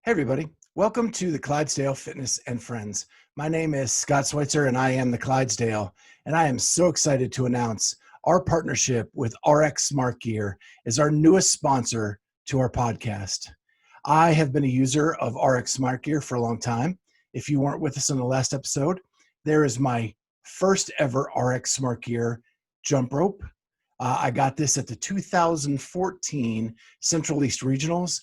Hey everybody, welcome to the Clydesdale Fitness and Friends. My name is Scott Schweitzer and I am the Clydesdale, and I am so excited to announce our partnership with RX Smart Gear is our newest sponsor to our podcast. I have been a user of RX Smart Gear for a long time. If you weren't with us in the last episode, there is my first ever RX Smart Gear jump rope. I got this at the 2014 Central East Regionals.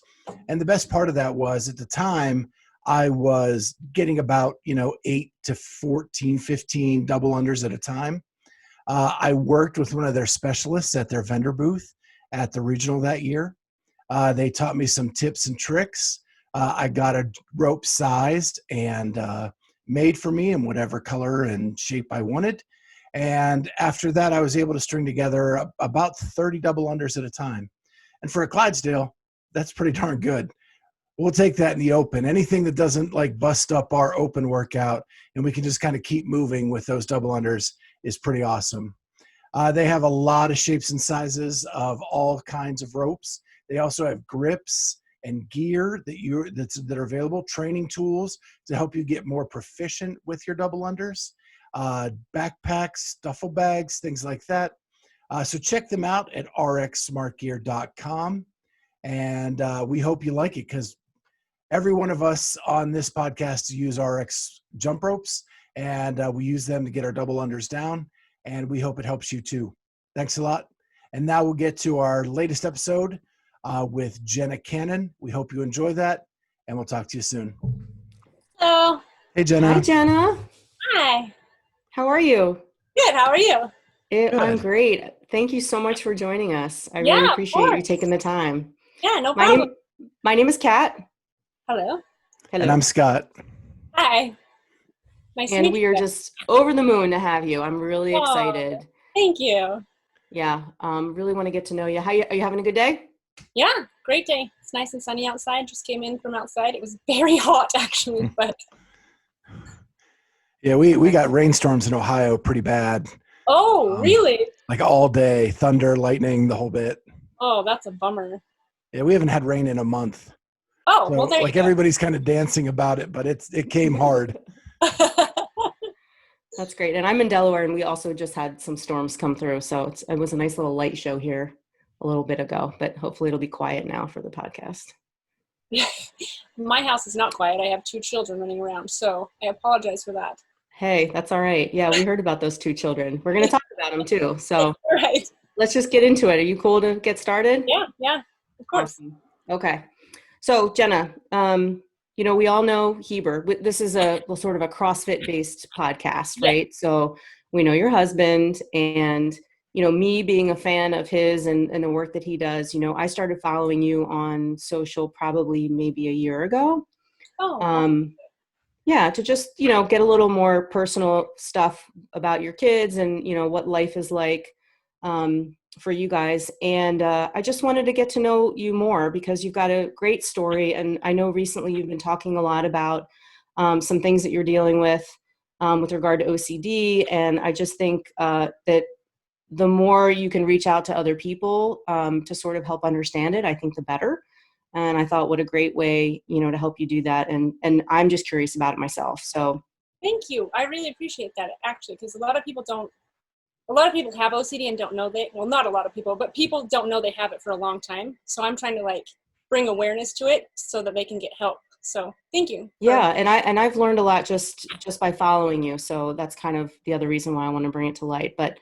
And the best part of that was at the time, I was getting about, 8 to 14, 15 double unders at a time. I worked with one of their specialists at their vendor booth at the regional that year. They taught me some tips and tricks. I got a rope sized and made for me in whatever color and shape I wanted. And after that, I was able to string together about 30 double unders at a time. And for a Clydesdale, that's pretty darn good. We'll take that in the open. Anything that doesn't like bust up our open workout and we can just kind of keep moving with those double unders is pretty awesome. They have a lot of shapes and sizes of all kinds of ropes. They also have grips and gear that are available, training tools to help you get more proficient with your double unders, backpacks, duffel bags, things like that. So check them out at rxsmartgear.com. And we hope you like it because every one of us on this podcast use RX jump ropes, and we use them to get our double unders down, and we hope it helps you too. Thanks a lot. And now we'll get to our latest episode with Jenna Cannon. We hope you enjoy that, and we'll talk to you soon. Hello. Hey, Jenna. Hi, Jenna. Hi. How are you? Good. How are you? I'm great. Thank you so much for joining us. I Yeah, really of appreciate you course. taking the time. Yeah, no problem. My name is Kat. Hello. Hello. And I'm Scott. Hi. Nice to And meet we you. are just over the moon to have you. I'm really excited. Thank you. Yeah, really want to get to know you. Are you having a good day? Yeah, great day. It's nice and sunny outside. Just came in from outside. It was very hot, actually, but. Yeah, we got rainstorms in Ohio pretty bad. Oh, really? Like all day, thunder, lightning, the whole bit. Oh, that's a bummer. Yeah, we haven't had rain in a month. Oh, So, well, there you go. everybody's kind of dancing about it, but it came hard. That's great. And I'm in Delaware, and we also just had some storms come through. So it was a nice little light show here a little bit ago, but hopefully it'll be quiet now for the podcast. My house is not quiet. I have 2 children running around, so I apologize for that. Hey, that's all right. Yeah, we heard about those 2 children. We're going to talk about them too. So Right. let's just get into it. Are you cool to get started? Yeah, of course. Awesome. Okay. So Jenna, we all know Heber. This is a sort of a CrossFit-based podcast, right? Yeah. So we know your husband, and, me being a fan of his and the work that he does, I started following you on social probably maybe a year ago. Oh, yeah, to just, get a little more personal stuff about your kids and, what life is like for you guys. And I just wanted to get to know you more because you've got a great story. And I know recently you've been talking a lot about some things that you're dealing with regard to OCD. And I just think that the more you can reach out to other people to sort of help understand it, I think the better. And I thought, what a great way, to help you do that. And I'm just curious about it myself. So thank you. I really appreciate that, actually, because a lot of people have OCD and don't know not a lot of people, but people don't know they have it for a long time. So I'm trying to bring awareness to it so that they can get help. So thank you. Yeah. And I've learned a lot just by following you. So that's kind of the other reason why I want to bring it to light, but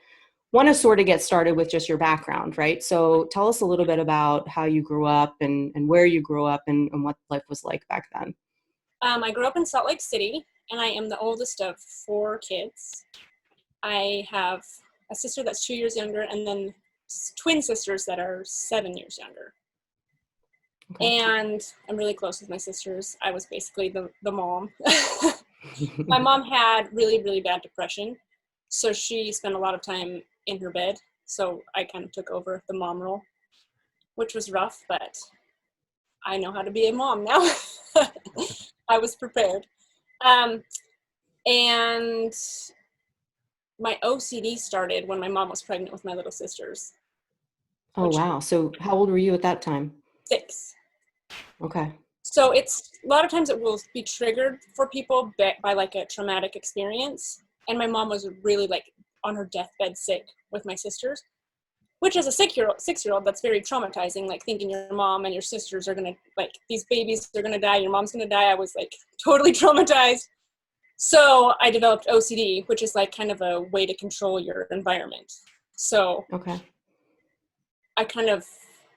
want to sort of get started with just your background, right? So tell us a little bit about how you grew up and where you grew up and what life was like back then. I grew up in Salt Lake City, and I am the oldest of 4 kids. I have a sister that's 2 years younger, and then twin sisters that are 7 years younger. Okay. And I'm really close with my sisters. I was basically the mom. My mom had really, really bad depression, so she spent a lot of time in her bed. So I kind of took over the mom role, which was rough, but I know how to be a mom now. I was prepared. And my OCD started when my mom was pregnant with my little sisters. Oh, wow. So how old were you at that time? 6. Okay. So it's a lot of times it will be triggered for people by like a traumatic experience. And my mom was really like on her deathbed sick with my sisters, which as a 6-year-old, that's very traumatizing. Like thinking your mom and your sisters are gonna, like, these babies are gonna die, your mom's gonna die. I was like totally traumatized. So I developed OCD, which is like kind of a way to control your environment. So Okay. I kind of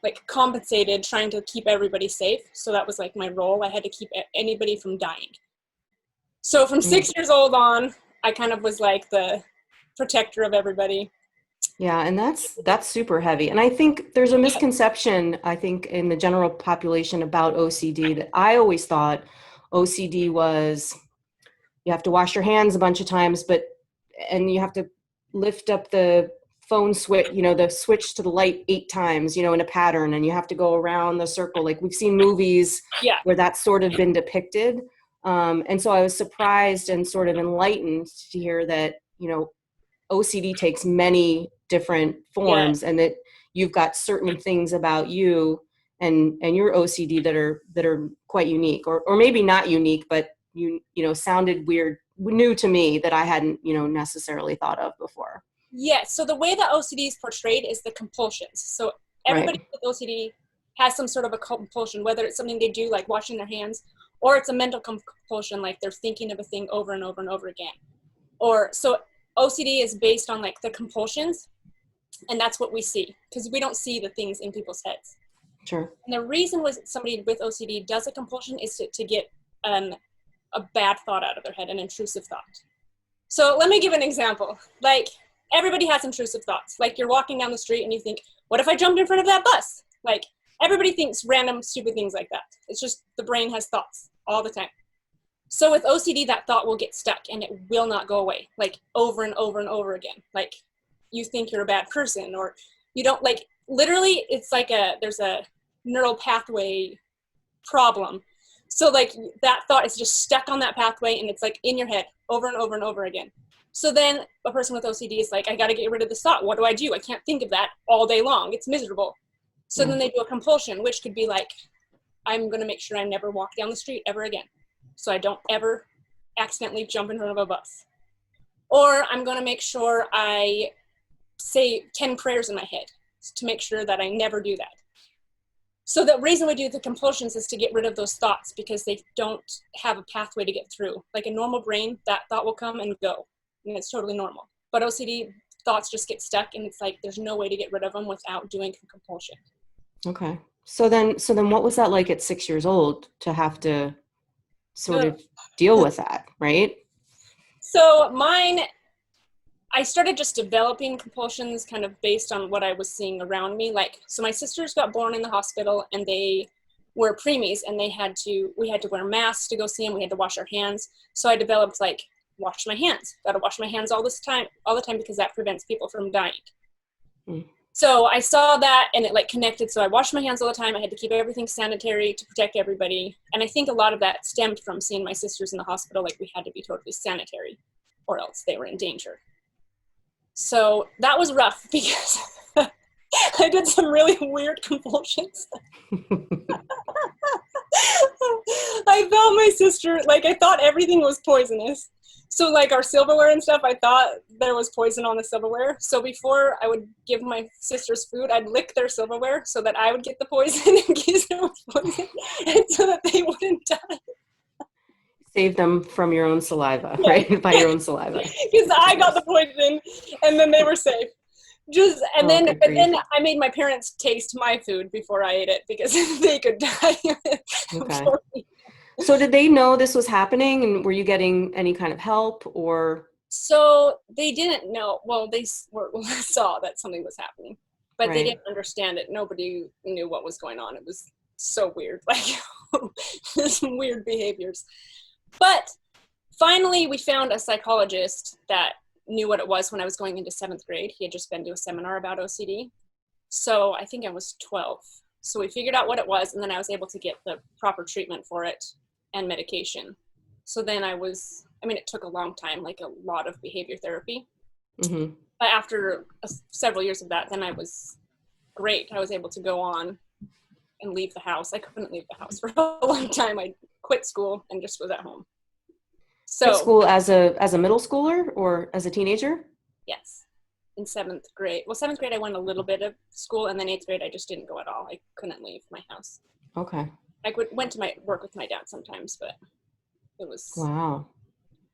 like compensated trying to keep everybody safe. So that was like my role. I had to keep anybody from dying. So from 6 years old on, I kind of was like the protector of everybody. Yeah, and that's super heavy. And I think there's a misconception, I think, in the general population about OCD, that I always thought OCD was you have to wash your hands a bunch of times, and you have to lift up the phone switch, the switch to the light 8 times, in a pattern, and you have to go around the circle. Like we've seen movies where that's sort of been depicted. And so I was surprised and sort of enlightened to hear that, OCD takes many different forms, and that you've got certain things about you and your OCD that are quite unique, or maybe not unique, but sounded new to me that I hadn't, necessarily thought of before. Yes. So the way that OCD is portrayed is the compulsions. So everybody with OCD has some sort of a compulsion, whether it's something they do like washing their hands, or it's a mental compulsion, like they're thinking of a thing over and over and over again. Or so OCD is based on like the compulsions, and that's what we see, because we don't see the things in people's heads. Sure. And the reason was somebody with OCD does a compulsion is to get a bad thought out of their head, an intrusive thought. So let me give an example. Like everybody has intrusive thoughts. Like you're walking down the street and you think, what if I jumped in front of that bus? Like everybody thinks random stupid things like that. It's just the brain has thoughts all the time. So with OCD, that thought will get stuck and it will not go away, like over and over and over again. Like you think you're a bad person, or you don't, like, literally it's like there's a neural pathway problem. So like that thought is just stuck on that pathway and it's like in your head over and over and over again. So then a person with OCD is like, I got to get rid of this thought. What do? I can't think of that all day long. It's miserable. So then they do a compulsion, which could be like, I'm going to make sure I never walk down the street ever again, so I don't ever accidentally jump in front of a bus. Or I'm going to make sure I say 10 prayers in my head to make sure that I never do that. So the reason we do the compulsions is to get rid of those thoughts, because they don't have a pathway to get through. Like a normal brain, that thought will come and go, and it's totally normal. But OCD thoughts just get stuck, and it's like there's no way to get rid of them without doing a compulsion. Okay. So then what was that like at 6 years old to have to sort of deal with that, right? So I started just developing compulsions kind of based on what I was seeing around me. Like, so my sisters got born in the hospital and they were preemies, and we had to wear masks to go see them. We had to wash our hands. So I developed like, wash my hands. Got to wash my hands all the time, because that prevents people from dying. So I saw that and it like connected. So I washed my hands all the time. I had to keep everything sanitary to protect everybody. And I think a lot of that stemmed from seeing my sisters in the hospital. Like we had to be totally sanitary or else they were in danger. So that was rough because I did some really weird compulsions. I felt my sister, like I thought everything was poisonous. So like our silverware and stuff, I thought there was poison on the silverware. So before I would give my sisters food, I'd lick their silverware so that I would get the poison in case there was poison, and so that they wouldn't die. Save them from your own saliva, right? By your own saliva. Because I got the poison and then they were safe. But then I made my parents taste my food before I ate it because they could die. Okay. So did they know this was happening, and were you getting any kind of help, or? So they didn't know. Well, they saw that something was happening, but they didn't understand it. Nobody knew what was going on. It was so weird. Like there's some weird behaviors. But finally, we found a psychologist that knew what it was when I was going into 7th grade. He had just been to a seminar about OCD. So I think I was 12. So we figured out what it was, and then I was able to get the proper treatment for it and medication. So then it took a long time, like a lot of behavior therapy. Mm-hmm. But after several years of that, then I was great. I was able to go on and leave the house. I couldn't leave the house for a long time. I quit school and just was at home. So School as a middle schooler or as a teenager? yes, in 7th grade. Well, 7th grade I went a little bit of school, and then 8th grade I just didn't go at all. I couldn't leave my house. Okay. I went to work with my dad sometimes, but it was Wow.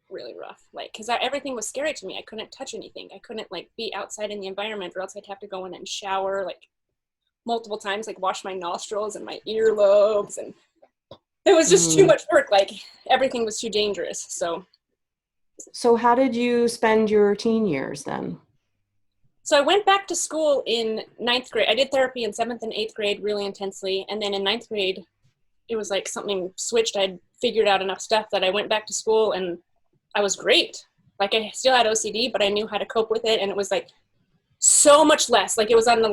really rough. Like, because everything was scary to me. I couldn't touch anything. I couldn't like be outside in the environment, or else I'd have to go in and shower like multiple times, like wash my nostrils and my earlobes, and it was just too much work. Like everything was too dangerous. So how did you spend your teen years then? So I went back to school in 9th grade. I did therapy in 7th and 8th grade really intensely. And then in 9th grade, it was like something switched. I'd figured out enough stuff that I went back to school and I was great. Like I still had OCD, but I knew how to cope with it. And it was like so much less. Like it was on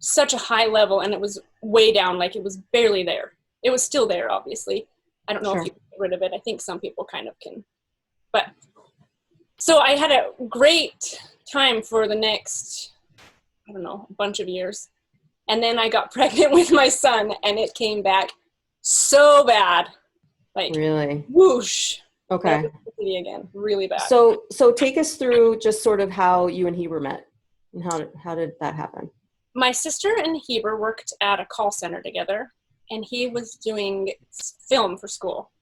such a high level, and it was way down. Like it was barely there. It was still there, obviously. I don't know if you can get rid of it. I think some people kind of can. But so I had a great time for the next, I don't know, a bunch of years. And then I got pregnant with my son, and it came back so bad. Like, Really? whoosh. Okay. Again, really bad. So take us through just sort of how you and Heber met, and how did that happen? My sister and Heber worked at a call center together, and he was doing film for school.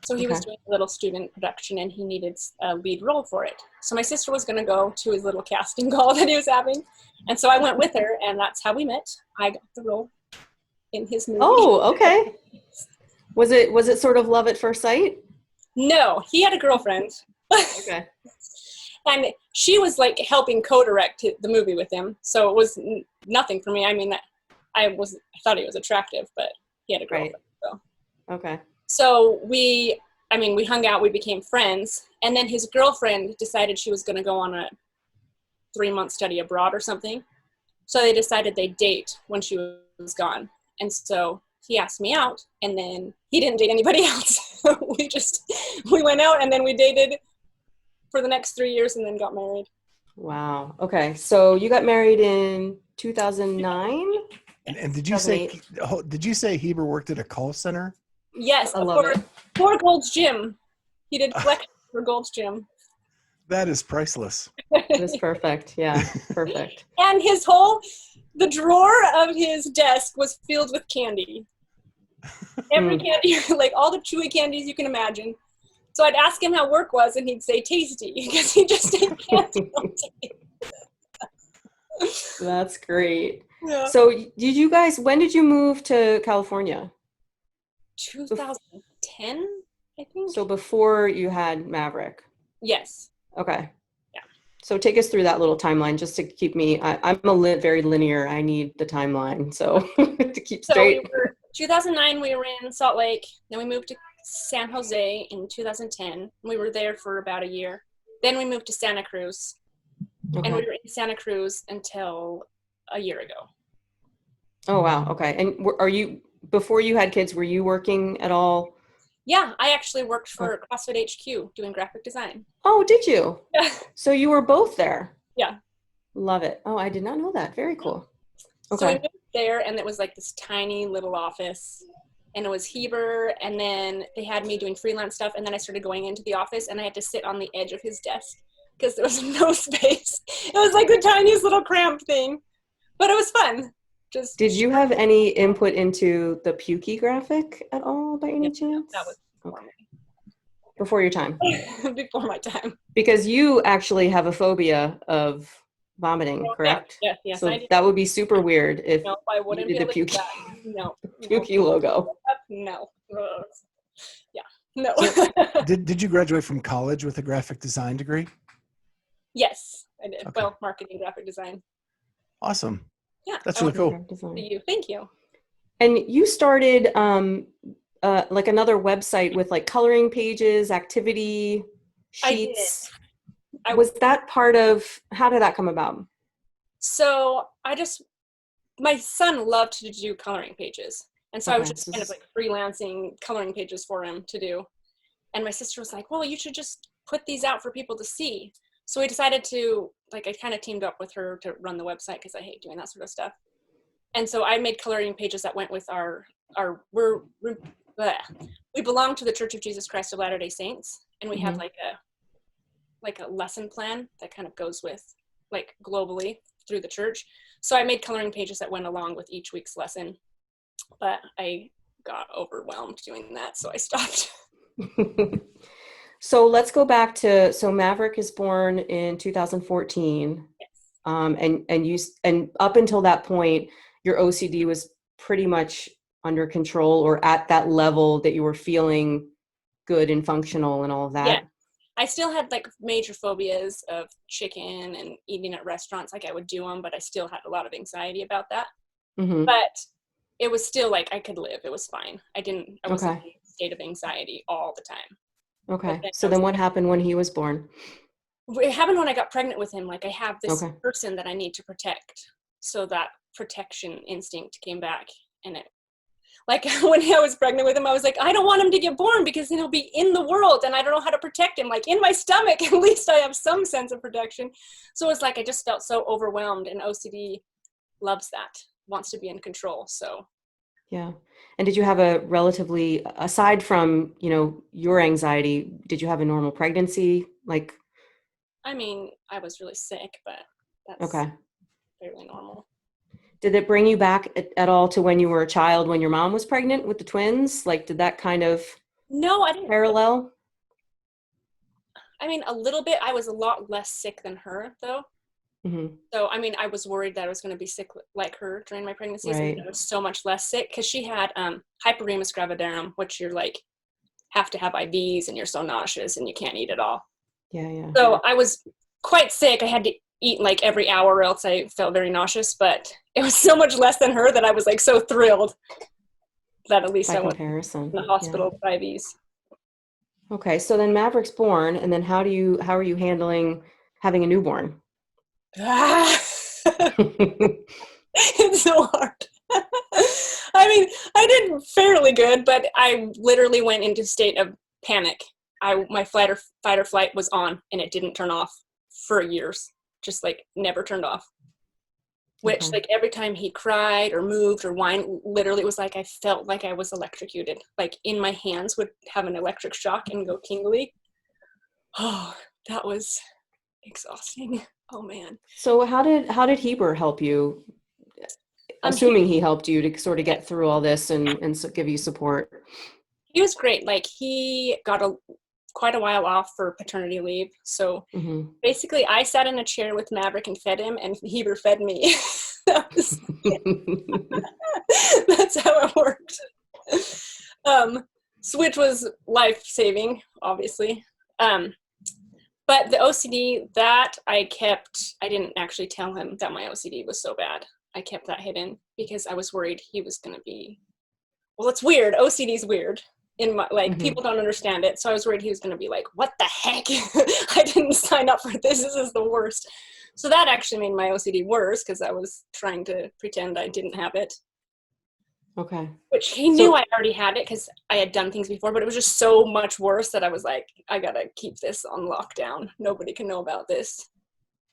So he was doing a little student production, and he needed a lead role for it. So my sister was going to go to his little casting call that he was having. And so I went with her, and that's how we met. I got the role in his movie. Oh, okay. Was it sort of love at first sight? No, he had a girlfriend. Okay. And she was like helping co-direct the movie with him. So it was nothing for me. I mean, I thought he was attractive, but he had a girlfriend. Right. So. Okay. So we hung out, we became friends, and then his girlfriend decided she was going to go on a 3-month study abroad or something. So they decided they'd date when she was gone. And so he asked me out, and then he didn't date anybody else. we went out, and then we dated for the next 3 years and then got married. Wow. Okay. So you got married in 2009? And did you say Heber worked at a call center? Yes, I love it. For Gold's Gym. He did collections for Gold's Gym. That is priceless. It is perfect. Yeah, perfect. And the drawer of his desk was filled with candy. Every candy, like all the chewy candies you can imagine. So I'd ask him how work was, and he'd say tasty, because he just ate candy all day. That's great. Yeah. So when did you move to California? 2010, I think. So before you had Maverick. Yes. Okay. Yeah. So take us through that little timeline just to keep me, I'm very linear. I need the timeline. So to keep straight. 2009, we were in Salt Lake. Then we moved to San Jose in 2010. We were there for about a year. Then we moved to Santa Cruz. Okay. And we were in Santa Cruz until a year ago. Oh, wow. Okay. And before you had kids, were you working at all? Yeah, I actually worked for CrossFit HQ doing graphic design. Oh, did you? Yeah. So you were both there? Yeah. Love it. Oh, I did not know that. Very cool. Okay. So we moved there, and it was like this tiny little office, and it was Heber, and then they had me doing freelance stuff, and then I started going into the office, and I had to sit on the edge of his desk because there was no space. It was like the tiniest little cramped thing, but it was fun. Did you have any input into the Pukey graphic at all by any chance? That was before me. Before your time? Before my time. Because you actually have a phobia of vomiting, correct? Yes, so I do. That would be super weird if I wouldn't you did be the able to Pukey, do that. No. Pukey logo. No. Yeah. No. Did you graduate from college with a graphic design degree? Yes, I did. Okay. Well, marketing, graphic design. Awesome. Yeah. That's really cool. Thank you. And you started like another website with like coloring pages, activity sheets. Was that part of, how did that come about? So my son loved to do coloring pages. And so I was just kind of like freelancing coloring pages for him to do. And my sister was like, well, you should just put these out for people to see. So we decided to, I kind of teamed up with her to run the website because I hate doing that sort of stuff. And so I made coloring pages that went with we belong to the Church of Jesus Christ of Latter-day Saints, and we have like a lesson plan that kind of goes with like globally through the church. So I made coloring pages that went along with each week's lesson, but I got overwhelmed doing that, so I stopped. So let's go back to, so Maverick is born in 2014. Yes. And up until that point, your OCD was pretty much under control, or at that level that you were feeling good and functional and all of that. Yeah. I still had like major phobias of chicken and eating at restaurants. Like I would do them, but I still had a lot of anxiety about that. Mm-hmm. But it was still like I could live. It was fine. I wasn't Okay. in a state of anxiety all the time. Okay. So then what happened when he was born? It happened when I got pregnant with him. Like I have this Okay. person that I need to protect. So that protection instinct came back, and it, like when I was pregnant with him, I was like, I don't want him to get born because then he'll be in the world and I don't know how to protect him. Like in my stomach, at least I have some sense of protection. So it's like I just felt so overwhelmed, and OCD loves that, wants to be in control. So Yeah. And did you have a relatively, aside from, your anxiety, did you have a normal pregnancy? Like, I mean, I was really sick, but that's okay. fairly normal. Did it bring you back at all to when you were a child, when your mom was pregnant with the twins? Like, did that kind of No, I didn't. parallel? I mean, a little bit. I was a lot less sick than her, though. Mm-hmm. So, I mean, I was worried that I was going to be sick like her during my pregnancies, Right. and I was so much less sick because she had hyperemus gravidarum, which you're like, have to have IVs, and you're so nauseous and you can't eat at all. Yeah, yeah. So I was quite sick. I had to eat like every hour or else I felt very nauseous, but it was so much less than her that I was like so thrilled that at least By I went comparison. to the hospital with IVs. Okay, so then Maverick's born, and then how are you handling having a newborn? It's so hard. I mean, I did fairly good, but I literally went into a state of panic. My fight or flight was on, and it didn't turn off for years. Just like never turned off. Which Okay. like every time he cried or moved or whined, literally it was like I felt like I was electrocuted. Like in my hands would have an electric shock and go tingly. Oh, that was exhausting. Oh man. So how did Heber help you? Assuming he helped you to sort of get through all this and give you support. He was great. Like he got quite a while off for paternity leave. So Mm-hmm. basically I sat in a chair with Maverick and fed him, and Heber fed me. That's how it worked. Which was life-saving, obviously. But the OCD, that I didn't actually tell him that my OCD was so bad. I kept that hidden because I was worried he was going to be, well, it's weird. OCD is weird. Mm-hmm. People don't understand it. So I was worried he was going to be like, what the heck? I didn't sign up for this. This is the worst. So that actually made my OCD worse because I was trying to pretend I didn't have it. Okay. Which he knew I already had it because I had done things before, but it was just so much worse that I was like, I got to keep this on lockdown. Nobody can know about this.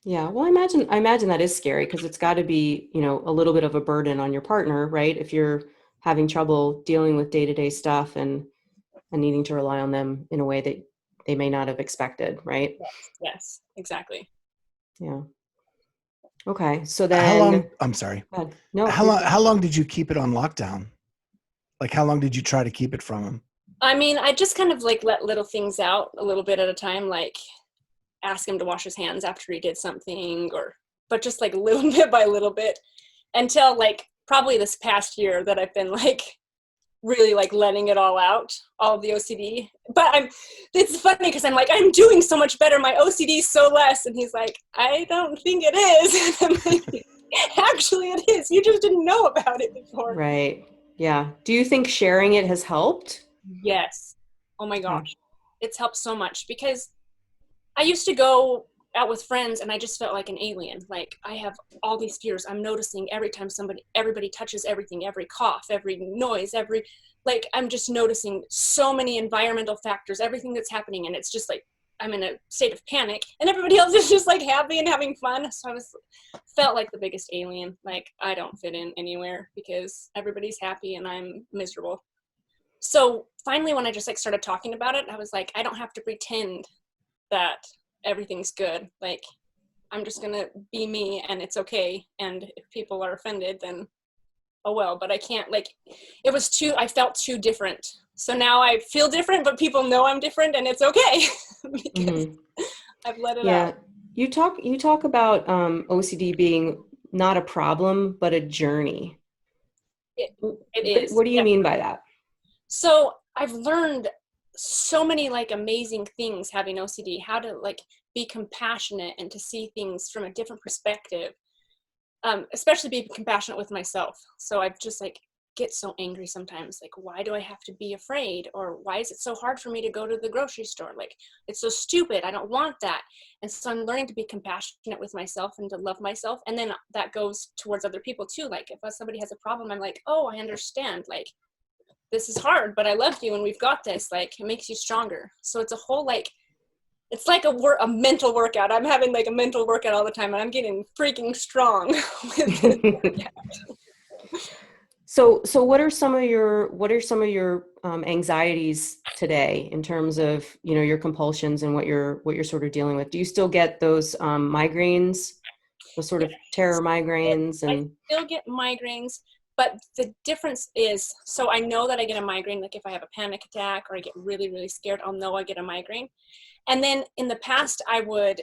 Yeah. Well, I imagine that is scary because it's got to be, a little bit of a burden on your partner, right? If you're having trouble dealing with day-to-day stuff and needing to rely on them in a way that they may not have expected, right? Yes, exactly. Yeah. Okay. So then I'm sorry. No. How long did you keep it on lockdown? Like how long did you try to keep it from him? I mean, I just kind of like let little things out a little bit at a time, like ask him to wash his hands after he did something, but just like little bit by little bit until like probably this past year that I've been like really like letting it all out, all of the OCD. But it's funny because I'm like, I'm doing so much better. My OCD is so less. And he's like, I don't think it is. And I'm like, actually it is. You just didn't know about it before. Right. Yeah. Do you think sharing it has helped? Yes. Oh my gosh. It's helped so much because I used to go out with friends and I just felt like an alien. Like I have all these fears. I'm noticing every time everybody touches everything, every cough, every noise, I'm just noticing so many environmental factors, everything that's happening. And it's just like, I'm in a state of panic, and everybody else is just like happy and having fun. So I felt like the biggest alien. Like I don't fit in anywhere because everybody's happy and I'm miserable. So finally, when I just like started talking about it, I was like, I don't have to pretend that everything's good. Like I'm just gonna be me, and it's okay. And if people are offended, then oh well. But I can't, like, I felt too different. So now I feel different, but people know I'm different, and it's okay because I've let it out. You talk about OCD being not a problem, but a journey. It is. What do you mean by that? So I've learned so many like amazing things having OCD, how to like be compassionate and to see things from a different perspective, especially be compassionate with myself. So I've just like get so angry sometimes, like why do I have to be afraid, or why is it so hard for me to go to the grocery store, like it's so stupid, I don't want that. And so I'm learning to be compassionate with myself and to love myself, and then that goes towards other people too. Like if somebody has a problem, I'm like, oh, I understand, like this is hard, but I love you and we've got this. Like it makes you stronger. So it's a whole like, it's like a mental workout. I'm having like a mental workout all the time, and I'm getting freaking strong with this. So what are some of your anxieties today in terms of, you know, your compulsions and what you're sort of dealing with? Do you still get those migraines, those sort of terror migraines? And I still get migraines, but the difference is, so I know that I get a migraine, like if I have a panic attack or I get really, really scared, I'll know I get a migraine. And then in the past, I would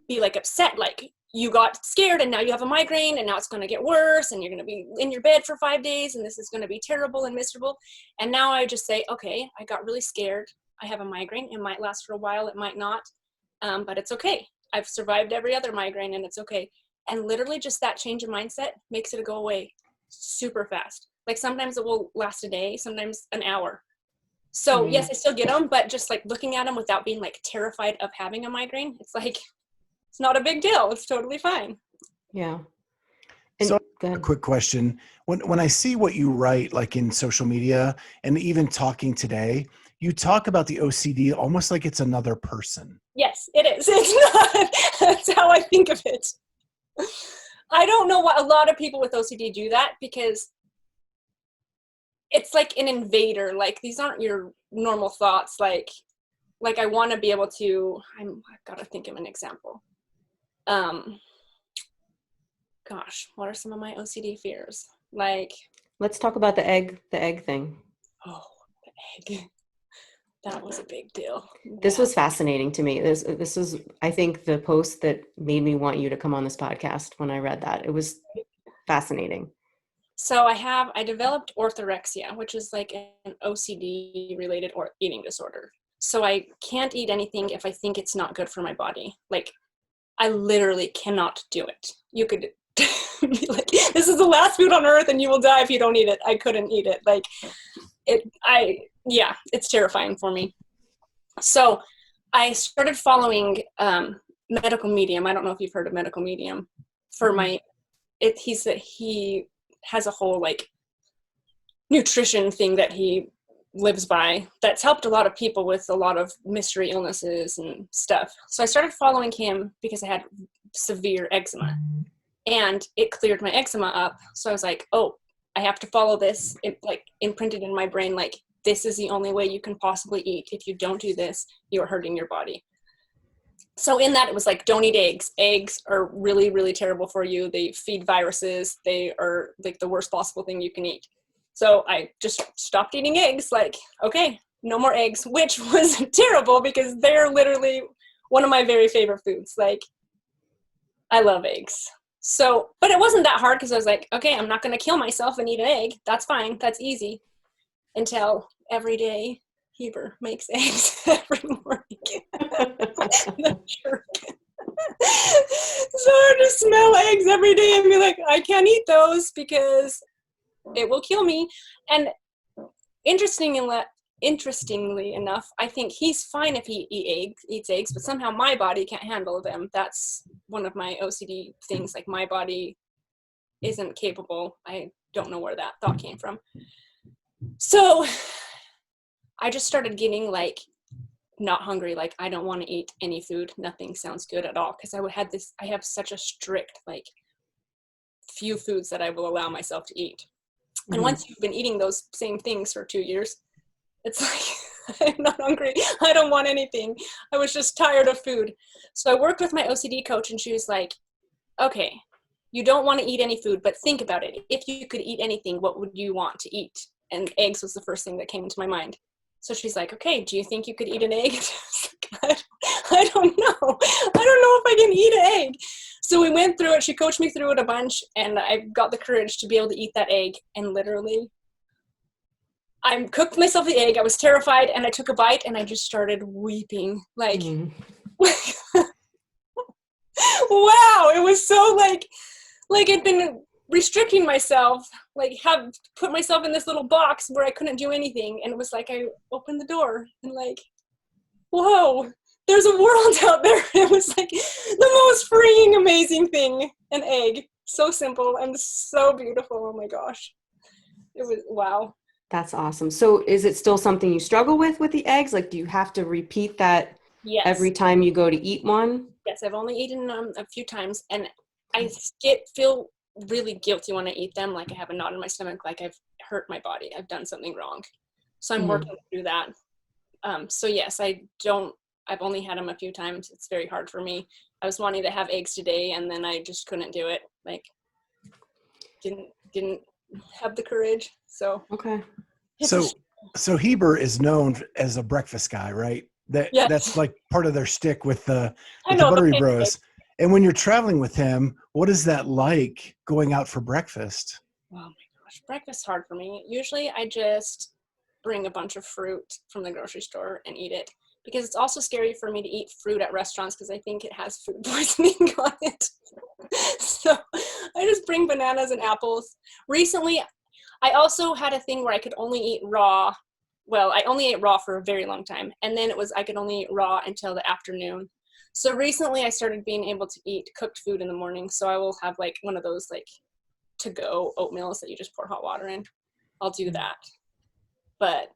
be like upset, like you got scared and now you have a migraine and now it's going to get worse and you're going to be in your bed for 5 days and this is going to be terrible and miserable. And now I just say, okay, I got really scared. I have a migraine. It might last for a while. It might not, but it's okay. I've survived every other migraine and it's okay. And literally just that change of mindset makes it go away super fast. Like sometimes it will last a day, sometimes an hour. So yes, I still get them, but just like looking at them without being like terrified of having a migraine, it's like, it's not a big deal. It's totally fine. Yeah. So a quick question. When I see what you write, like in social media and even talking today, you talk about the OCD almost like it's another person. Yes, it is. It's not. That's how I think of it. I don't know why a lot of people with OCD do that, because it's like an invader. Like these aren't your normal thoughts. Like I want to be able to, I've got to think of an example. Gosh, what are some of my OCD fears? Like, let's talk about the egg thing. Oh, the egg. That was a big deal. This was fascinating to me. This was, I think, the post that made me want you to come on this podcast when I read that. It was fascinating. So I developed orthorexia, which is like an OCD related or eating disorder. So I can't eat anything if I think it's not good for my body. Like I literally cannot do it. You could be like, this is the last food on earth and you will die if you don't eat it. I couldn't eat it. Like it's terrifying for me. So I started following Medical Medium. I don't know if you've heard of Medical Medium. He has a whole like nutrition thing that he lives by that's helped a lot of people with a lot of mystery illnesses and stuff. So I started following him because I had severe eczema and it cleared my eczema up. So I was like, oh, I have to follow this. It like imprinted in my brain, like this is the only way you can possibly eat. If you don't do this, you're hurting your body. So in that, it was like, don't eat eggs. Eggs are really, really terrible for you. They feed viruses. They are like the worst possible thing you can eat. So I just stopped eating eggs. Like, okay, no more eggs, which was terrible because they're literally one of my very favorite foods. Like, I love eggs. So, but it wasn't that hard because I was like, okay, I'm not going to kill myself and eat an egg. That's fine. That's easy. Until every day Heber makes eggs every morning. So I just smell eggs every day and be like, I can't eat those because it will kill me. And interestingly enough, I think he's fine if he eats eggs, but somehow my body can't handle them. That's one of my OCD things. Like my body isn't capable. I don't know where that thought came from. So I just started getting like not hungry, like I don't want to eat any food, nothing sounds good at all, because I have such a strict, like, few foods that I will allow myself to eat. And Mhm. once you've been eating those same things for 2 years, it's like, I'm not hungry, I don't want anything, I was just tired of food. So I worked with my OCD coach, and she was like, okay, you don't want to eat any food, but think about it. If you could eat anything, what would you want to eat? And eggs was the first thing that came into my mind. So she's like, okay, do you think you could eat an egg? I don't know. I don't know if I can eat an egg. So we went through it. She coached me through it a bunch, and I got the courage to be able to eat that egg. And literally, I cooked myself the egg. I was terrified, and I took a bite, and I just started weeping. Like, Mhm. wow, it was so like I'd been restricting myself, like have put myself in this little box where I couldn't do anything, and it was like I opened the door and like, whoa, there's a world out there. It was like the most freeing, amazing thing. An egg, so simple and so beautiful. Oh my gosh, it was wow. That's awesome. So is it still something you struggle with the eggs? Like, do you have to repeat that Yes, every time you go to eat one? yes, I've only eaten them a few times, and I feel really guilty when I eat them, like I have a knot in my stomach, like I've hurt my body, I've done something wrong. So I'm Mhm. working through that. So yes, I've only had them a few times. It's very hard for me. I was wanting to have eggs today, and then I just couldn't do it. Like, didn't have the courage. So Okay. it's a So, so Heber is known as a breakfast guy, right? That's yes. like part of their stick I with the know the Buttery pancake. Bros. And when you're traveling with him, what is that like going out for breakfast? Oh my gosh, breakfast's hard for me. Usually I just bring a bunch of fruit from the grocery store and eat it, because it's also scary for me to eat fruit at restaurants because I think it has food poisoning on it. So I just bring bananas and apples. Recently, I also had a thing where I could only eat raw. Well, I only ate raw for a very long time, and then it was I could only eat raw until the afternoon. So recently I started being able to eat cooked food in the morning. So I will have like one of those like to go oatmeals that you just pour hot water in. I'll do that. But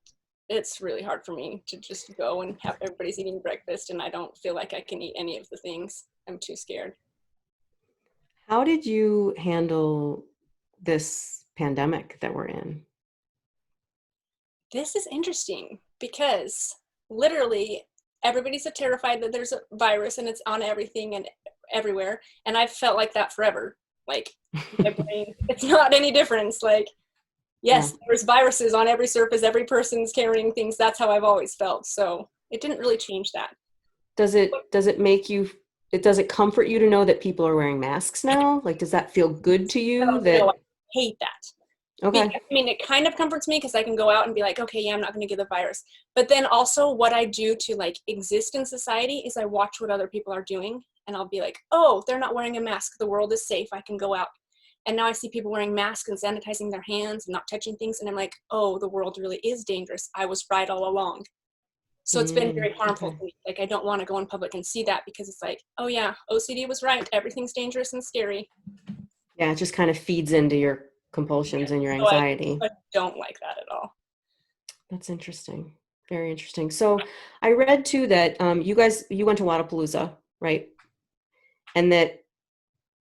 it's really hard for me to just go and have everybody's eating breakfast and I don't feel like I can eat any of the things. I'm too scared. How did you handle this pandemic that we're in? This is interesting because literally everybody's so terrified that there's a virus and it's on everything and everywhere. And I've felt like that forever. Like my brain, it's not any difference. Like, Yeah. yes, there's viruses on every surface, every person's carrying things. That's how I've always felt. So it didn't really change that. Does it make you, does it comfort you to know that people are wearing masks now? Like, does that feel good to you No, I that, hate that. okay. I mean, it kind of comforts me because I can go out and be like, okay, yeah, I'm not going to get the virus. But then also what I do to like exist in society is I watch what other people are doing and I'll be like, oh, they're not wearing a mask. The world is safe. I can go out. And now I see people wearing masks and sanitizing their hands and not touching things. And I'm like, oh, the world really is dangerous. I was right all along. So it's been very harmful Okay. to me. Like, I don't want to go in public and see that because it's like, oh yeah, OCD was right. Everything's dangerous and scary. Yeah, it just kind of feeds into your compulsions and your So anxiety. I don't like that at all. That's interesting. Very interesting. So I read too that you went to Wadapalooza, right? And that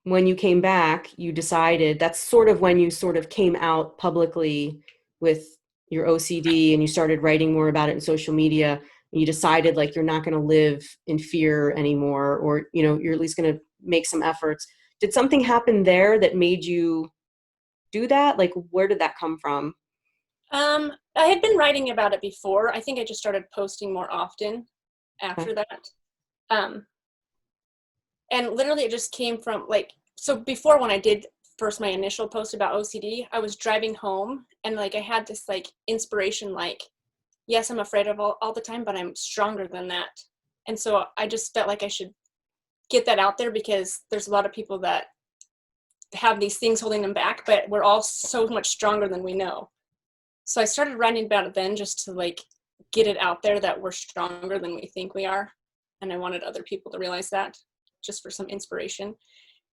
when you came back, you decided that's sort of when you sort of came out publicly with your OCD and you started writing more about it in social media. And you decided like you're not going to live in fear anymore, or you're at least going to make some efforts. Did something happen there that made you do that? Like, where did that come from? I had been writing about it before. I think I just started posting more often Okay. after that. Um, and literally it just came from like, so before when I did first my initial post about OCD, I was driving home and like I had this like inspiration, like, yes, I'm afraid of all the time, but I'm stronger than that. And so I just felt like I should get that out there because there's a lot of people that have these things holding them back, but we're all so much stronger than we know. So I started writing about it then just to like get it out there that we're stronger than we think we are. And I wanted other people to realize that just for some inspiration.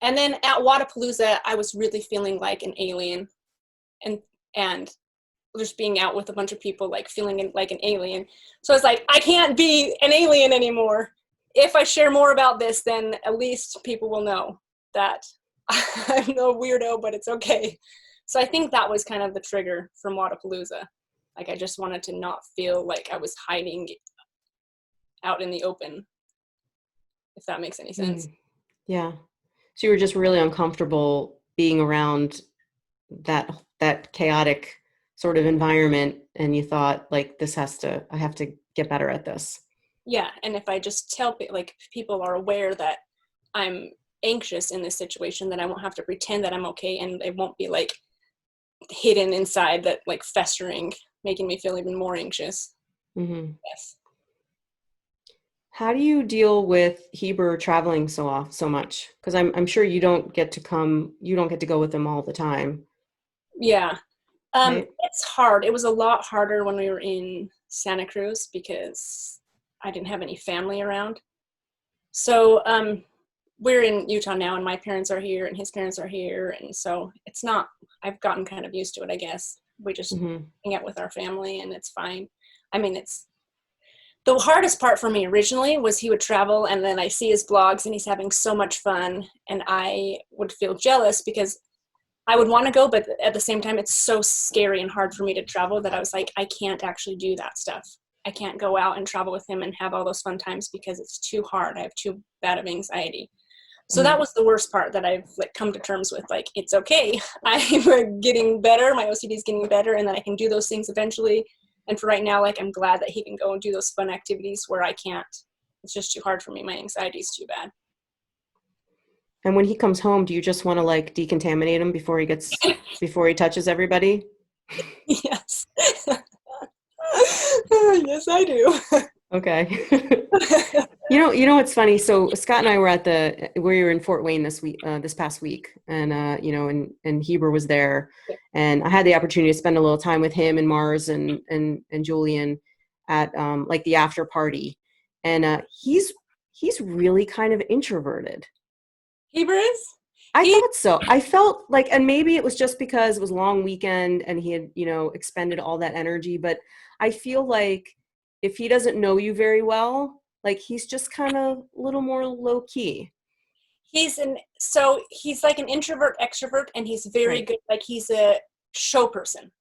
And then at Wadapalooza, I was really feeling like an alien. And just being out with a bunch of people, like feeling like an alien. So I was like, I can't be an alien anymore. If I share more about this, then at least people will know that I'm no weirdo, but it's okay. So I think that was kind of the trigger from Wadapalooza. Like, I just wanted to not feel like I was hiding out in the open, if that makes any sense. Yeah. So you were just really uncomfortable being around that chaotic sort of environment, and you thought, like, I have to get better at this. Yeah, and if I just tell like people are aware that I'm anxious in this situation, then I won't have to pretend that I'm okay, and it won't be like hidden inside that, like, festering, making me feel even more anxious. Mm-hmm. Yes. How do you deal with Heber traveling so much? Because I'm sure you don't get to go with them all the time. Yeah. Right? It's hard. It was a lot harder when we were in Santa Cruz because I didn't have any family around. So we're in Utah now, and my parents are here and his parents are here, and so I've gotten kind of used to it, I guess. We just Mm-hmm. hang out with our family, and it's fine. I mean, it's the hardest part for me originally was he would travel, and then I see his blogs and he's having so much fun, and I would feel jealous because I would want to go, but at the same time, it's so scary and hard for me to travel that I was like, I can't actually do that stuff. I can't go out and travel with him and have all those fun times because it's too hard. I have too bad of anxiety. So that was the worst part that I've, like, come to terms with. Like, it's okay. I'm getting better. My OCD is getting better, and then I can do those things eventually. And for right now, like, I'm glad that he can go and do those fun activities where I can't. It's just too hard for me. My anxiety is too bad. And when he comes home, do you just want to, like, decontaminate him before he touches everybody? Yes. Yes, I do. Okay. You know what's funny? So Scott and I were we were in Fort Wayne this past week, and and Heber was there, and I had the opportunity to spend a little time with him and Mars and Julian at like the after party, and he's really kind of introverted. Heber is? I thought so. I felt like, and maybe it was just because it was a long weekend and he had, expended all that energy, but I feel like if he doesn't know you very well, like, he's just kind of a little more low key. He's like an introvert extrovert, and he's very Right. good. Like, he's a show person.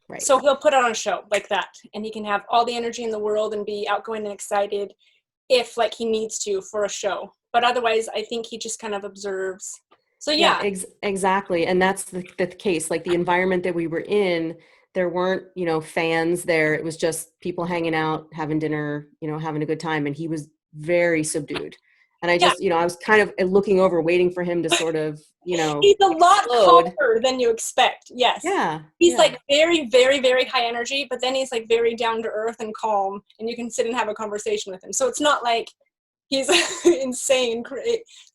Right. So he'll put on a show like that, and he can have all the energy in the world and be outgoing and excited if, like, he needs to for a show. But otherwise, I think he just kind of observes. So yeah. Exactly. And that's the case. Like, the environment that we were in, there weren't, fans there. It was just people hanging out, having dinner, having a good time. And he was very subdued. And I just, I was kind of looking over, waiting for him to sort of, He's a lot calmer than you expect. Yes. Yeah. He's like very, very, very high energy, but then he's like very down to earth and calm, and you can sit and have a conversation with him. So it's not like he's insane,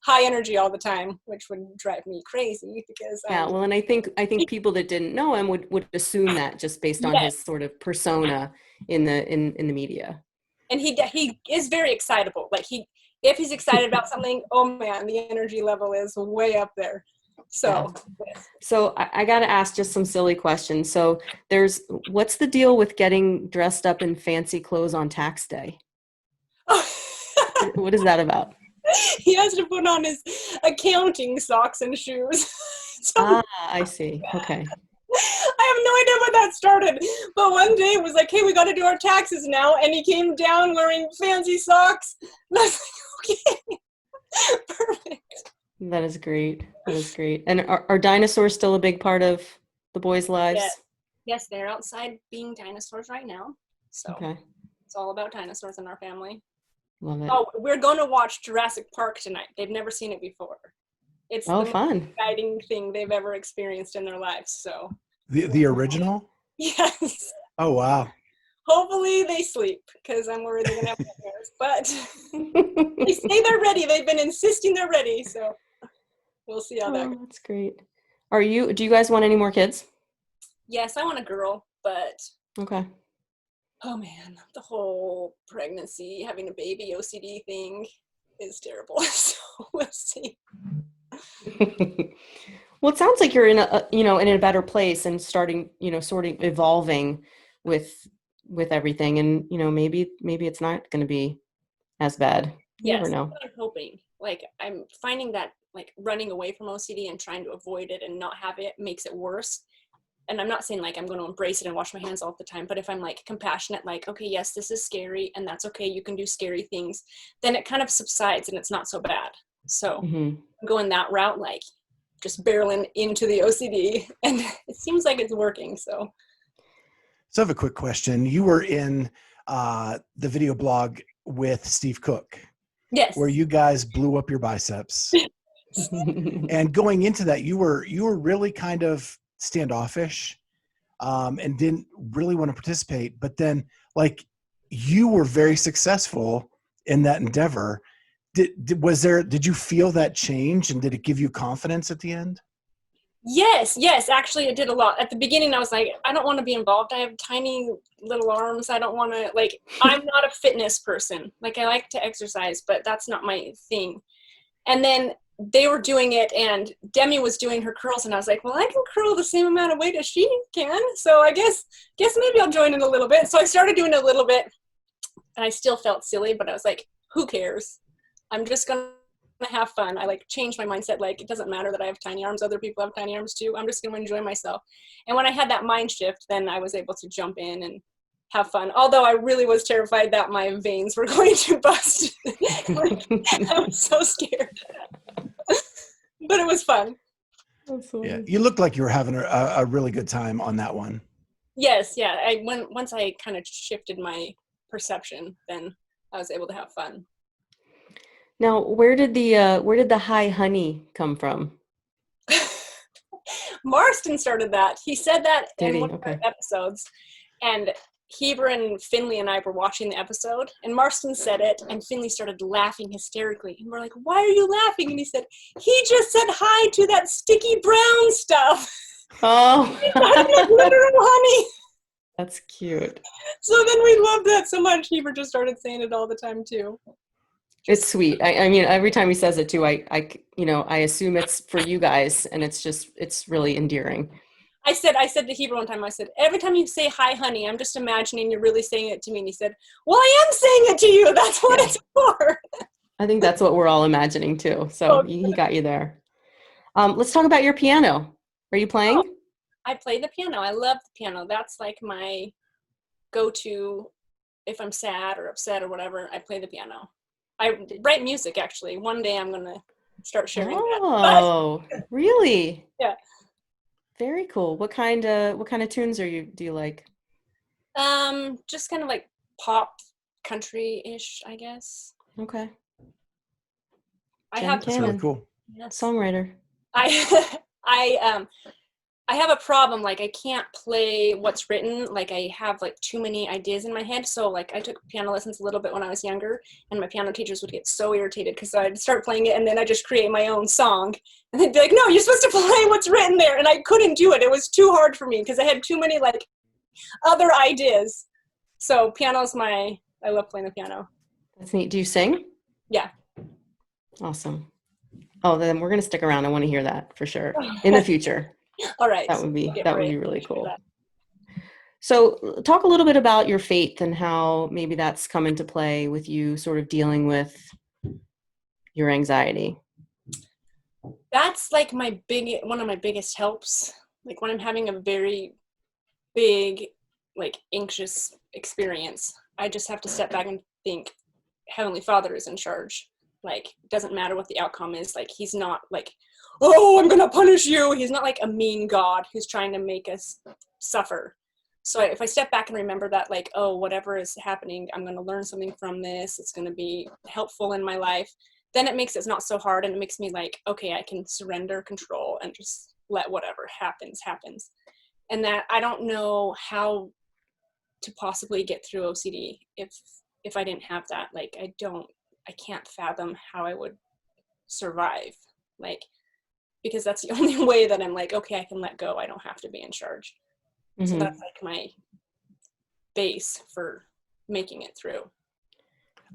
high energy all the time, which would drive me crazy because well, and I think people that didn't know him would assume that just based on his sort of persona in the media. And he is very excitable. Like, if he's excited about something, oh man, the energy level is way up there. So I got to ask just some silly questions. So what's the deal with getting dressed up in fancy clothes on tax day? What is that about? He has to put on his accounting socks and shoes. I see. Okay. I have no idea when that started, but one day it was like, hey, we got to do our taxes now, and he came down wearing fancy socks. And I was like, okay, perfect. That is great. And are dinosaurs still a big part of the boys' lives? Yes, they're outside being dinosaurs right now. So It's all about dinosaurs in our family. Love it. Oh, we're going to watch Jurassic Park tonight. They've never seen it before. It's the fun. most exciting thing they've ever experienced in their lives. So the original? Yes. Oh wow. Hopefully they sleep, because I'm worried they're gonna have nightmares. But they say they're ready. They've been insisting they're ready. So we'll see how that goes. That's great. Do you guys want any more kids? Yes, I want a girl, but okay. Oh man, the whole pregnancy, having a baby OCD thing is terrible. So we'll see. Well, it sounds like you're in in a better place and starting, sort of evolving with everything. And, maybe it's not going to be as bad. You never Yes, that's know. what I'm hoping. Like, I'm finding that like running away from OCD and trying to avoid it and not have it makes it worse. And I'm not saying like I'm going to embrace it and wash my hands all the time, but if I'm like compassionate, like, okay, yes, this is scary and that's okay, you can do scary things, then it kind of subsides and it's not so bad. So Hmm. going that route, like just barreling into the OCD, and it seems like it's working. So So I have a quick question. You were in the video blog with Steve Cook, yes. where you guys blew up your biceps. And going into that, you were really kind of standoffish, and didn't really want to participate. But then, like, you were very successful in that endeavor. Did you feel that change, and did it give you confidence at the end? Yes, actually it did a lot. At the beginning I was like, I don't want to be involved. I have tiny little arms. I don't want to, like, I'm not a fitness person. Like, I like to exercise, but that's not my thing. And then they were doing it and Demi was doing her curls and I was like, well, I can curl the same amount of weight as she can. So I guess maybe I'll join in a little bit. So I started doing it a little bit and I still felt silly, but I was like, who cares? I'm just going to have fun. I like changed my mindset. Like, it doesn't matter that I have tiny arms. Other people have tiny arms too. I'm just going to enjoy myself. And when I had that mind shift, then I was able to jump in and have fun. Although I really was terrified that my veins were going to bust. I was so scared. But it was fun. Yeah, you looked like you were having a really good time on that one. Yes, yeah. Once I kind of shifted my perception, then I was able to have fun. Now, where did the hi honey come from? Marston started that. He said that Did in he? one of Okay. our episodes, and Heber and Finley and I were watching the episode, and Marston said it, and Finley started laughing hysterically. And we're like, why are you laughing? And he said, he just said hi to that sticky brown stuff. Oh, Glitter and honey. that's cute. So then we loved that so much. Heber just started saying it all the time too. It's sweet. I mean, every time he says it too, I assume it's for you guys, and it's really endearing. I said to Heber one time, I said, every time you say hi, honey, I'm just imagining you're really saying it to me. And he said, well, I am saying it to you. That's what it's for. I think that's what we're all imagining too. So he got you there. Let's talk about your piano. Are you playing? Oh, I play the piano. I love the piano. That's like my go-to if I'm sad or upset or whatever. I play the piano. I write music, actually. One day I'm going to start sharing that. Oh, really? Yeah. Very cool. What kind of tunes do you like? Just kind of like pop country-ish, I guess. Okay. That's really cool. Yes. Songwriter. I have a problem. Like, I can't play what's written. Like, I have like too many ideas in my head. So like, I took piano lessons a little bit when I was younger, and my piano teachers would get so irritated because I'd start playing it and then I just create my own song, and they'd be like, no, you're supposed to play what's written there. And I couldn't do it. It was too hard for me because I had too many like other ideas. So I love playing the piano. That's neat. Do you sing? Yeah. Awesome. Oh, then we're going to stick around. I want to hear that for sure in the future. All right. That would be really cool. That. So talk a little bit about your faith and how maybe that's come into play with you sort of dealing with your anxiety. That's like one of my biggest helps. Like when I'm having a very big, like anxious experience, I just have to step back and think, Heavenly Father is in charge. Like, it doesn't matter what the outcome is. Like, he's not like, oh, I'm gonna punish you. He's not like a mean God who's trying to make us suffer. So if I step back and remember that, like, oh, whatever is happening, I'm gonna learn something from this. It's gonna be helpful in my life. Then it makes it not so hard, and it makes me like, okay, I can surrender control and just let whatever happens. And that I don't know how to possibly get through OCD if I didn't have that. Like, I can't fathom how I would survive. Like, because that's the only way that I'm like, okay, I can let go. I don't have to be in charge. Mm-hmm. So that's like my base for making it through.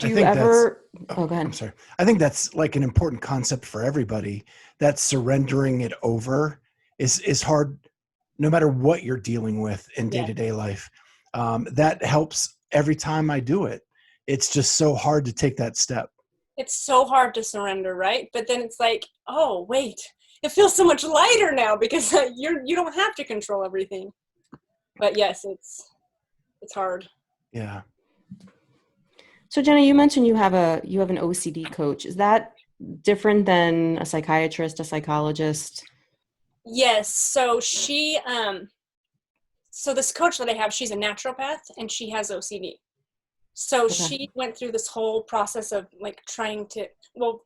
Do I you think that's, ever, oh, go I'm ahead. sorry. I think that's like an important concept for everybody, that surrendering it over is hard no matter what you're dealing with in Yeah. day-to-day life. That helps every time I do it. It's just so hard to take that step. It's so hard to surrender, right? But then it's like, oh, wait, it feels so much lighter now because you don't have to control everything. But yes, it's hard. Yeah. So Jenna, you mentioned you have an OCD coach. Is that different than a psychiatrist, a psychologist? Yes. So so this coach that I have, she's a naturopath and she has OCD. So Okay. she went through this whole process of like trying to, well,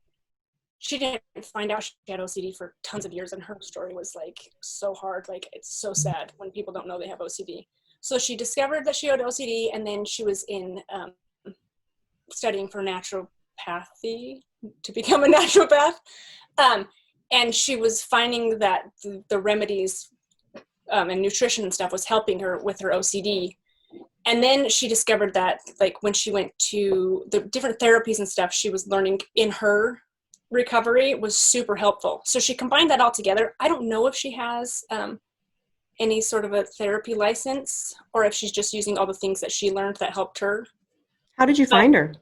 she didn't find out she had OCD for tons of years, and her story was like so hard. Like, it's so sad when people don't know they have OCD. So she discovered that she had OCD, and then she was in studying for naturopathy to become a naturopath. And she was finding that the remedies and nutrition and stuff was helping her with her OCD. And then she discovered that, like, when she went to the different therapies and stuff she was learning in her recovery was super helpful. So she combined that all together. I don't know if she has any sort of a therapy license or if she's just using all the things that she learned that helped her. How did you find her?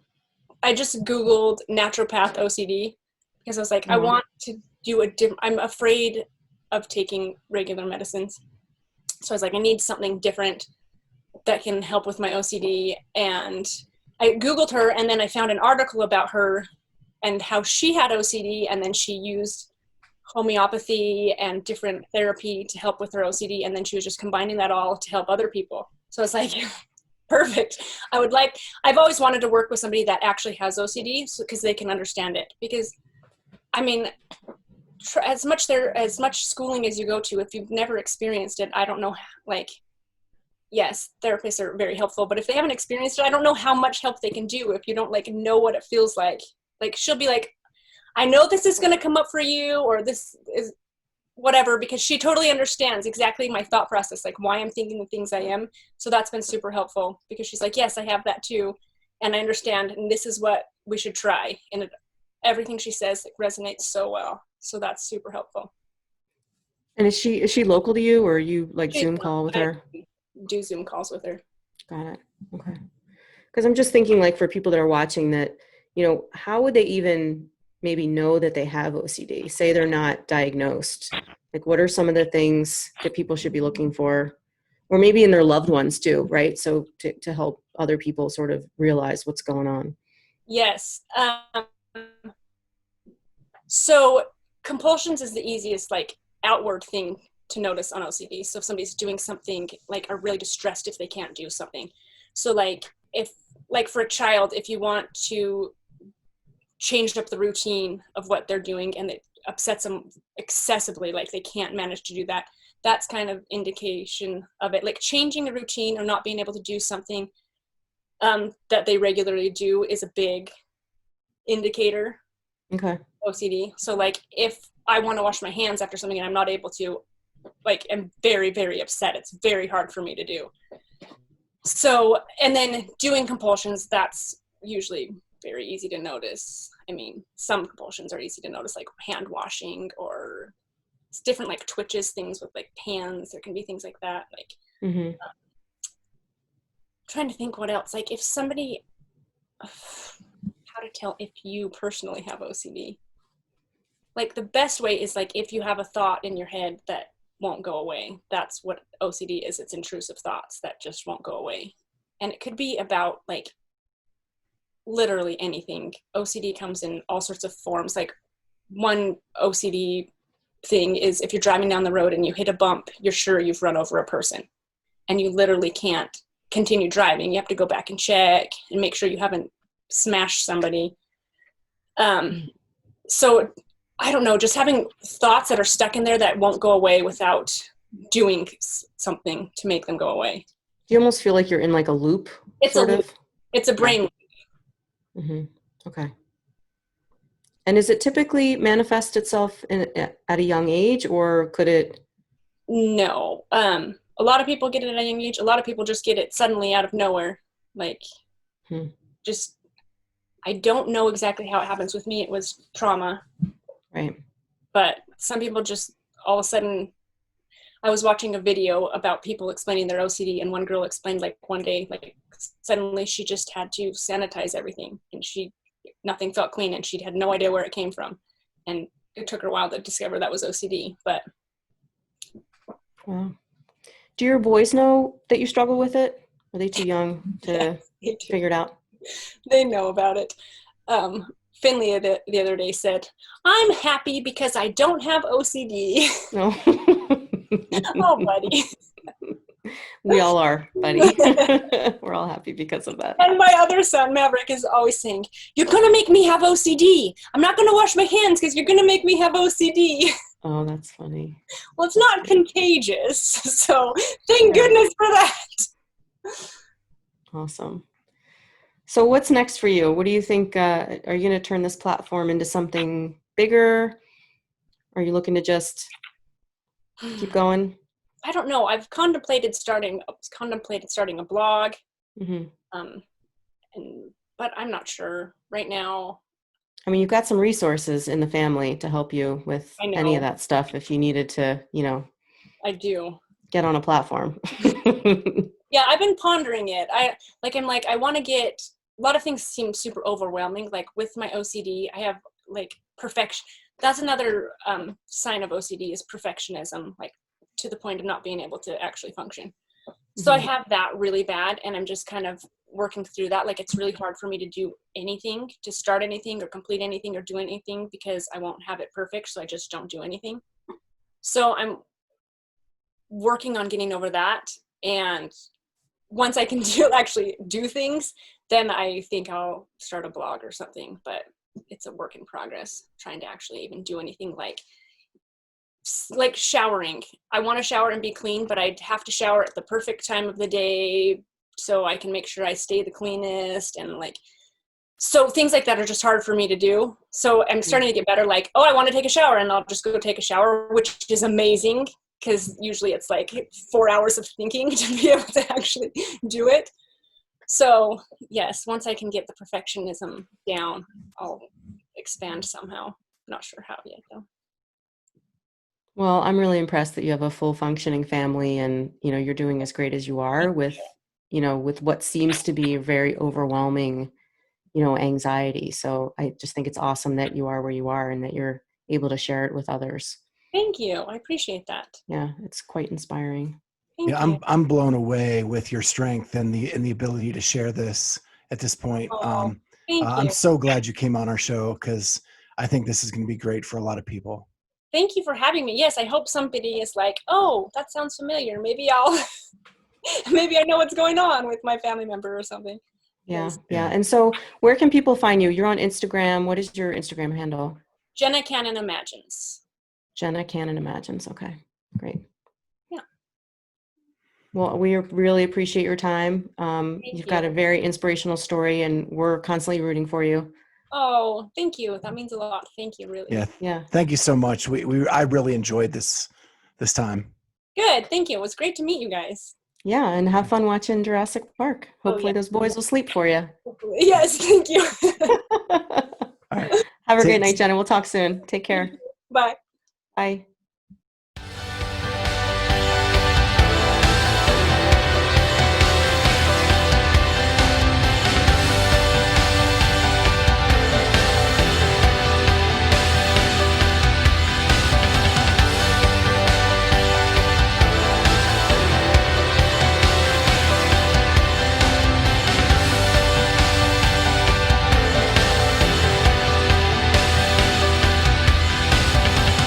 I just Googled naturopath OCD because I was like, I want to do a different, I'm afraid of taking regular medicines. So I was like, I need something different that can help with my OCD. And I Googled her, and then I found an article about her and how she had OCD, and then she used homeopathy and different therapy to help with her OCD, and then she was just combining that all to help other people. So it's like, perfect. I've always wanted to work with somebody that actually has OCD because they can understand it. Because, I mean, as much schooling as you go to, if you've never experienced it, I don't know, like, yes, therapists are very helpful, but if they haven't experienced it, I don't know how much help they can do if you don't like know what it feels like. Like, she'll be like, I know this is going to come up for you, or this is whatever, because she totally understands exactly my thought process, like why I'm thinking the things I am. So that's been super helpful because she's like, yes, I have that too. And I understand, and this is what we should try. And everything she says resonates so well. So that's super helpful. And is she local to you, or are you like Zoom call with her? I do Zoom calls with her. Got it. Okay. Because I'm just thinking, like, for people that are watching that, how would they even maybe know that they have OCD? Say they're not diagnosed. Like, what are some of the things that people should be looking for? Or maybe in their loved ones too, right? So to help other people sort of realize what's going on. Yes. So compulsions is the easiest, like, outward thing to notice on OCD. So if somebody's doing something, like, are really distressed if they can't do something. So like for a child, if you want to change up the routine of what they're doing and it upsets them excessively, like they can't manage to do that, that's kind of indication of it. Like, changing the routine or not being able to do something that they regularly do is a big indicator. Okay. OCD. So like, if I want to wash my hands after something and I'm not able to, like, I'm very, very upset. It's very hard for me to do. So, and then doing compulsions, that's usually very easy to notice. I mean, some compulsions are easy to notice, like hand washing, or it's different, like twitches, things with like hands. There can be things like that. Like, trying to think what else. Like, if somebody, how to tell if you personally have OCD. Like, the best way is, like, if you have a thought in your head that won't go away. That's what OCD is. It's intrusive thoughts that just won't go away. And it could be about, like, literally anything. OCD comes in all sorts of forms. Like, one OCD thing is if you're driving down the road and you hit a bump, you're sure you've run over a person. And you literally can't continue driving. You have to go back and check and make sure you haven't smashed somebody. So I don't know, just having thoughts that are stuck in there that won't go away without doing something to make them go away. Do you almost feel like you're in like a loop? It's a loop. It's a brain loop. Mm-hmm. Okay. And is it typically manifest itself at a young age, or could it? No. A lot of people get it at a young age. A lot of people just get it suddenly out of nowhere. Like, just I don't know exactly how it happens. With me, it was trauma. Right. But some people just all of a sudden, I was watching a video about people explaining their OCD, and one girl explained like one day, like suddenly she just had to sanitize everything, and nothing felt clean, and she had no idea where it came from. And it took her a while to discover that was OCD, but. Wow. Do your boys know that you struggle with it? Are they too young to figure it out? They know about it. Finley the other day said, "I'm happy because I don't have OCD." No. Oh, buddy. We all are, buddy. We're all happy because of that. And my other son, Maverick, is always saying, "You're going to make me have OCD. I'm not going to wash my hands because you're going to make me have OCD." Oh, that's funny. Well, it's not contagious, so thank goodness for that. Awesome. So what's next for you? What do you think? Are you going to turn this platform into something bigger? Are you looking to just keep going? I don't know. I've contemplated starting a blog, Mm-hmm. but I'm not sure right now. I mean, you've got some resources in the family to help you with any of that stuff if you needed to, I do. Get on a platform. Yeah, I've been pondering it. I want to get, a lot of things seem super overwhelming. Like with my OCD, I have like perfection. That's another sign of OCD is perfectionism, like to the point of not being able to actually function. So I have that really bad, and I'm just kind of working through that. Like it's really hard for me to do anything, to start anything or complete anything or do anything because I won't have it perfect. So I just don't do anything. So I'm working on getting over that. And once I can actually do things, then I think I'll start a blog or something. But it's a work in progress, trying to actually even do anything like showering. I want to shower and be clean, but I'd have to shower at the perfect time of the day so I can make sure I stay the cleanest, and so things like that are just hard for me to do. So I'm starting to get better. Like, oh, I want to take a shower, and I'll just go take a shower, which is amazing because usually it's like 4 hours of thinking to be able to actually do it. So yes, once I can get the perfectionism down, I'll expand somehow. Not sure how yet though. Well, I'm really impressed that you have a full functioning family, and you're doing as great as you are with what seems to be very overwhelming, anxiety. So I just think it's awesome that you are where you are and that you're able to share it with others. Thank you. I appreciate that. Yeah, it's quite inspiring. Thank you. I'm blown away with your strength and the ability to share this at this point. Thank you. I'm so glad you came on our show because I think this is going to be great for a lot of people. Thank you for having me. Yes, I hope somebody is like, oh, that sounds familiar. Maybe maybe I know what's going on with my family member or something. Yeah. And so where can people find you? You're on Instagram. What is your Instagram handle? Jenna Cannon Imagines. Jenna Cannon Imagines. Okay, great. Yeah. Well, we really appreciate your time. You've got a very inspirational story, and we're constantly rooting for you. Oh, thank you. That means a lot. Thank you, really. Yeah. Thank you so much. I really enjoyed this time. Good. Thank you. It was great to meet you guys. Yeah, and have fun watching Jurassic Park. Hopefully those boys will sleep for you. Hopefully. Yes, thank you. All right. Have a great night, Jenna. We'll talk soon. Take care. Bye. Bye.